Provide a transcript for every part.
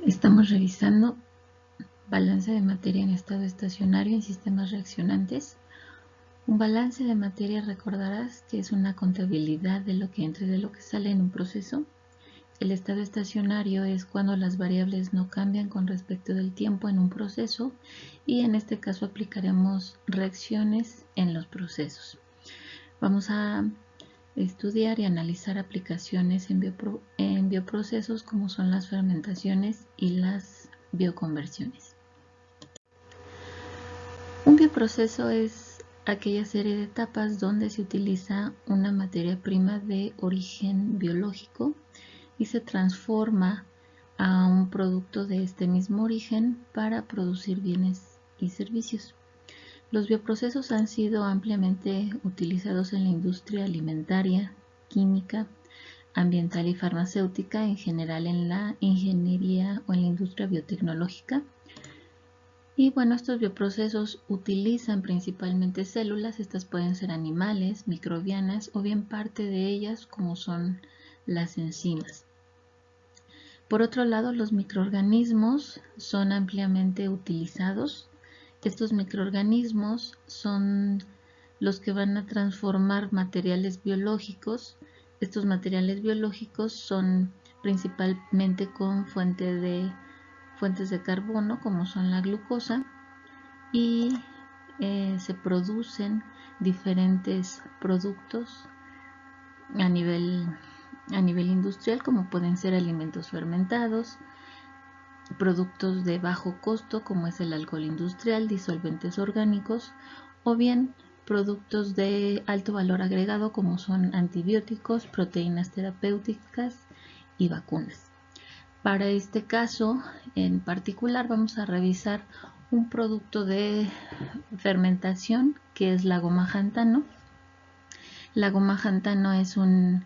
Estamos revisando balance de materia en estado estacionario en sistemas reaccionantes. Un balance de materia, recordarás que es una contabilidad de lo que entra y de lo que sale en un proceso. El estado estacionario es cuando las variables no cambian con respecto del tiempo en un proceso, y en este caso aplicaremos reacciones en los procesos. Vamos a estudiar y analizar aplicaciones en bioprocesos como son las fermentaciones y las bioconversiones. Un bioproceso es aquella serie de etapas donde se utiliza una materia prima de origen biológico y se transforma a un producto de este mismo origen para producir bienes y servicios. Los bioprocesos han sido ampliamente utilizados en la industria alimentaria, química, ambiental y farmacéutica, en general en la ingeniería o en la industria biotecnológica. Y bueno, estos bioprocesos utilizan principalmente células. Estas pueden ser animales, microbianas o bien parte de ellas, como son las enzimas. Por otro lado, los microorganismos son ampliamente utilizados. Estos microorganismos son los que van a transformar materiales biológicos. Estos materiales biológicos son principalmente con fuentes de carbono, como son la glucosa, y se producen diferentes productos a nivel industrial, como pueden ser alimentos fermentados, productos de bajo costo como es el alcohol industrial, disolventes orgánicos, o bien productos de alto valor agregado como son antibióticos, proteínas terapéuticas y vacunas. Para este caso en particular vamos a revisar un producto de fermentación que es la goma xantano. La goma xantano es un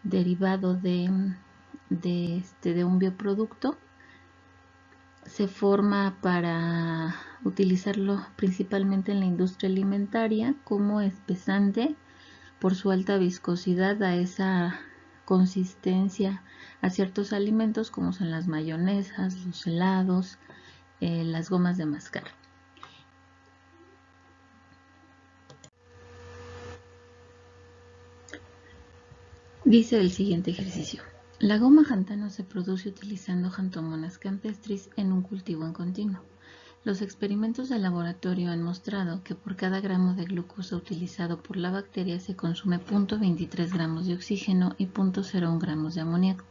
derivado de un bioproducto. Se forma para utilizarlo principalmente en la industria alimentaria como espesante por su alta viscosidad, a esa consistencia a ciertos alimentos como son las mayonesas, los helados, las gomas de mascar. Dice el siguiente ejercicio: la goma xantano se produce utilizando Xanthomonas campestris en un cultivo en continuo. Los experimentos de laboratorio han mostrado que por cada gramo de glucosa utilizado por la bacteria se consume 0.23 gramos de oxígeno y 0.01 gramos de amoníaco,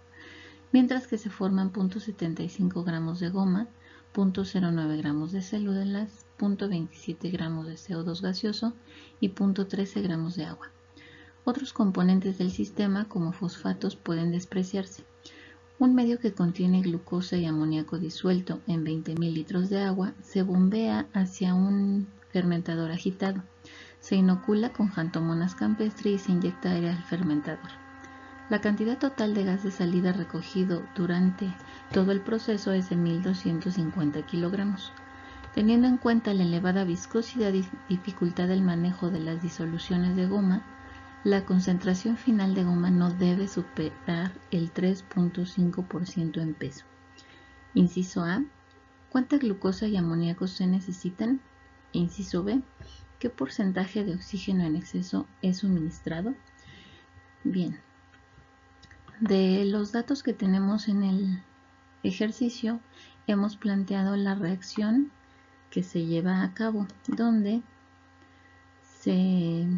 mientras que se forman 0.75 gramos de goma, 0.09 gramos de células, 0.27 gramos de CO2 gaseoso y 0.13 gramos de agua. Otros componentes del sistema, como fosfatos, pueden despreciarse. Un medio que contiene glucosa y amoníaco disuelto en 20.000 litros de agua se bombea hacia un fermentador agitado. Se inocula con Xanthomonas campestris y se inyecta aire al fermentador. La cantidad total de gas de salida recogido durante todo el proceso es de 1.250 kilogramos. Teniendo en cuenta la elevada viscosidad y dificultad del manejo de las disoluciones de goma, la concentración final de goma no debe superar el 3.5% en peso. Inciso A: ¿cuánta glucosa y amoníaco se necesitan? Inciso B: ¿qué porcentaje de oxígeno en exceso es suministrado? Bien, de los datos que tenemos en el ejercicio, hemos planteado la reacción que se lleva a cabo, donde se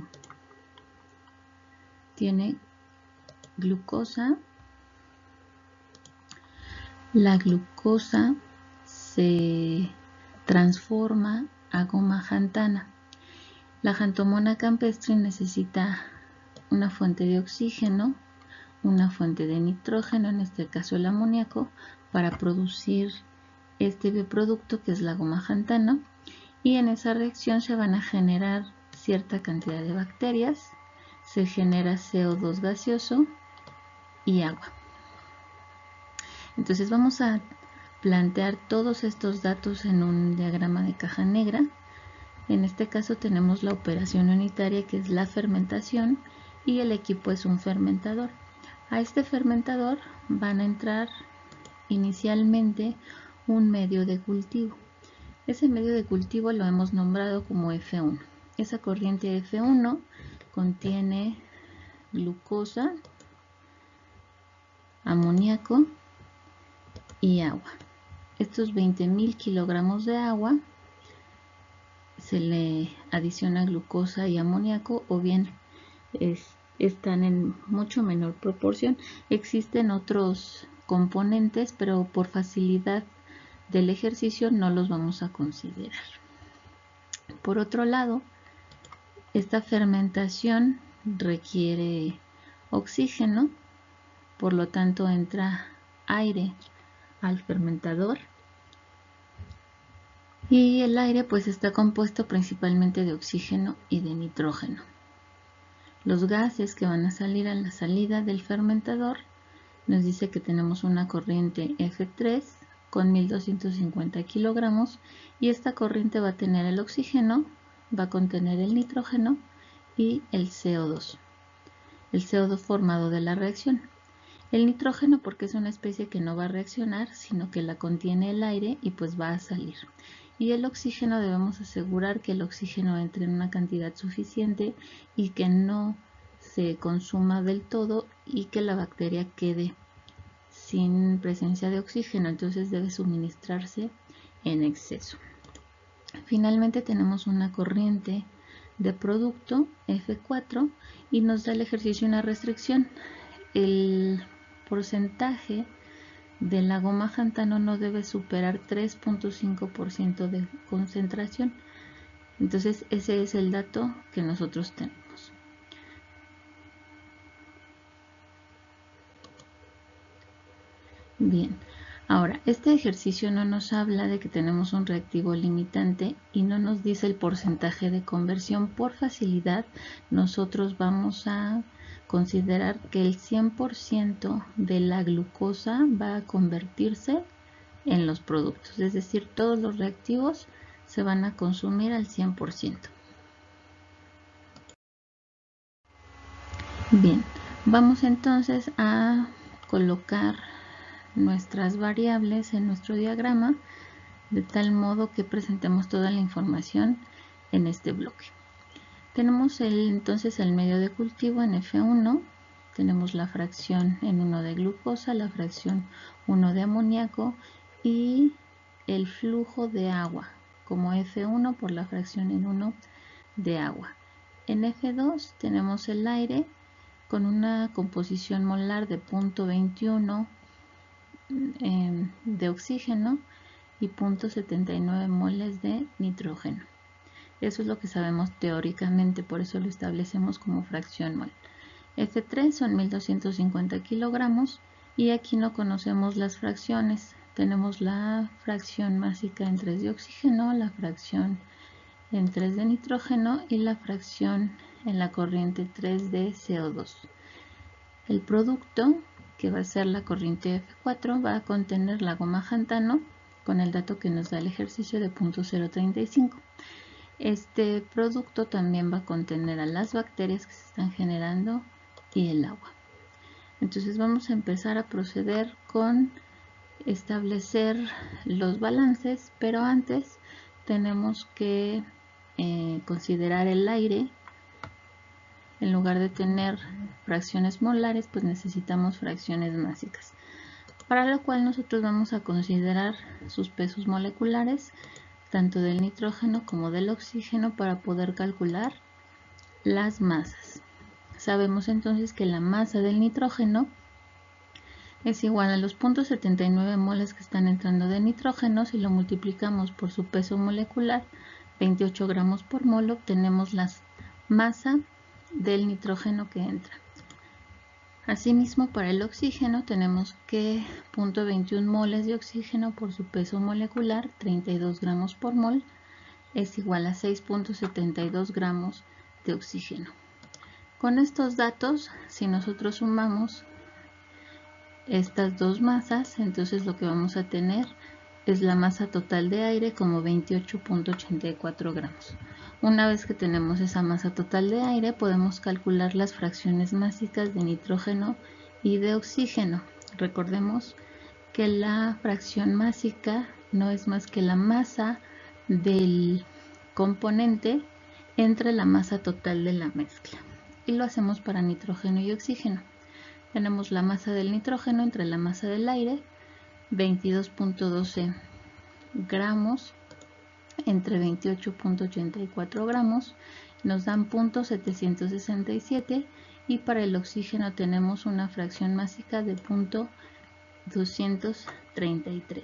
tiene glucosa. La glucosa se transforma a goma xantana. La Xanthomona campestris necesita una fuente de oxígeno, una fuente de nitrógeno, en este caso el amoníaco, para producir este bioproducto que es la goma xantano, y en esa reacción se van a generar cierta cantidad de bacterias. Se genera CO2 gaseoso y agua. Entonces vamos a plantear todos estos datos en un diagrama de caja negra. En este caso tenemos la operación unitaria, que es la fermentación, y el equipo es un fermentador. A este fermentador van a entrar inicialmente un medio de cultivo. Ese medio de cultivo lo hemos nombrado como F1. Esa corriente F1 contiene glucosa, amoníaco y agua. Estos 20.000 kilogramos de agua se le adiciona glucosa y amoníaco, o bien están en mucho menor proporción. Existen otros componentes, pero por facilidad del ejercicio no los vamos a considerar. Por otro lado, esta fermentación requiere oxígeno, por lo tanto entra aire al fermentador, y el aire pues está compuesto principalmente de oxígeno y de nitrógeno. Los gases que van a salir a la salida del fermentador nos dice que tenemos una corriente F3 con 1250 kilogramos, y esta corriente va a tener el oxígeno, va a contener el nitrógeno y el CO2 formado de la reacción. El nitrógeno porque es una especie que no va a reaccionar, sino que la contiene el aire y pues va a salir. Y el oxígeno, debemos asegurar que el oxígeno entre en una cantidad suficiente y que no se consuma del todo y que la bacteria quede sin presencia de oxígeno, entonces debe suministrarse en exceso. Finalmente tenemos una corriente de producto F4 y nos da el ejercicio una restricción. El porcentaje de la goma xantano no debe superar 3.5% de concentración. Entonces ese es el dato que nosotros tenemos. Bien, ahora este ejercicio no nos habla de que tenemos un reactivo limitante y no nos dice el porcentaje de conversión. Por facilidad nosotros vamos a considerar que el 100% de la glucosa va a convertirse en los productos, es decir, todos los reactivos se van a consumir al 100%. Bien, vamos entonces a colocar nuestras variables en nuestro diagrama de tal modo que presentemos toda la información en este bloque. Tenemos entonces el medio de cultivo en F1, tenemos la fracción en 1 de glucosa, la fracción 1 de amoníaco y el flujo de agua como F1 por la fracción en 1 de agua. En F2 tenemos el aire con una composición molar de 0.21 de oxígeno y 0.79 moles de nitrógeno. Eso es lo que sabemos teóricamente, por eso lo establecemos como fracción mol. F3 son 1250 kilogramos y aquí no conocemos las fracciones. Tenemos la fracción másica en 3 de oxígeno, la fracción en 3 de nitrógeno y la fracción en la corriente 3 de CO2. El producto, que va a ser la corriente F4, va a contener la goma xantano con el dato que nos da el ejercicio de 0.035. Este producto también va a contener a las bacterias que se están generando y el agua. Entonces vamos a empezar a proceder con establecer los balances, pero antes tenemos que considerar el aire. En lugar de tener fracciones molares, pues necesitamos fracciones másicas, para lo cual nosotros vamos a considerar sus pesos moleculares, tanto del nitrógeno como del oxígeno, para poder calcular las masas. Sabemos entonces que la masa del nitrógeno es igual a los 0.79 moles que están entrando de nitrógeno. Si lo multiplicamos por su peso molecular, 28 gramos por mol, obtenemos la masa del nitrógeno que entra. Asimismo, para el oxígeno tenemos que 0.21 moles de oxígeno por su peso molecular, 32 gramos por mol, es igual a 6.72 gramos de oxígeno. Con estos datos, si nosotros sumamos estas dos masas, entonces lo que vamos a tener es la masa total de aire como 28.84 gramos. Una vez que tenemos esa masa total de aire, podemos calcular las fracciones másicas de nitrógeno y de oxígeno. Recordemos que la fracción másica no es más que la masa del componente entre la masa total de la mezcla. Y lo hacemos para nitrógeno y oxígeno. Tenemos la masa del nitrógeno entre la masa del aire, 22.12 gramos entre 28.84 gramos, nos dan 0.767, y para el oxígeno tenemos una fracción másica de 0.233.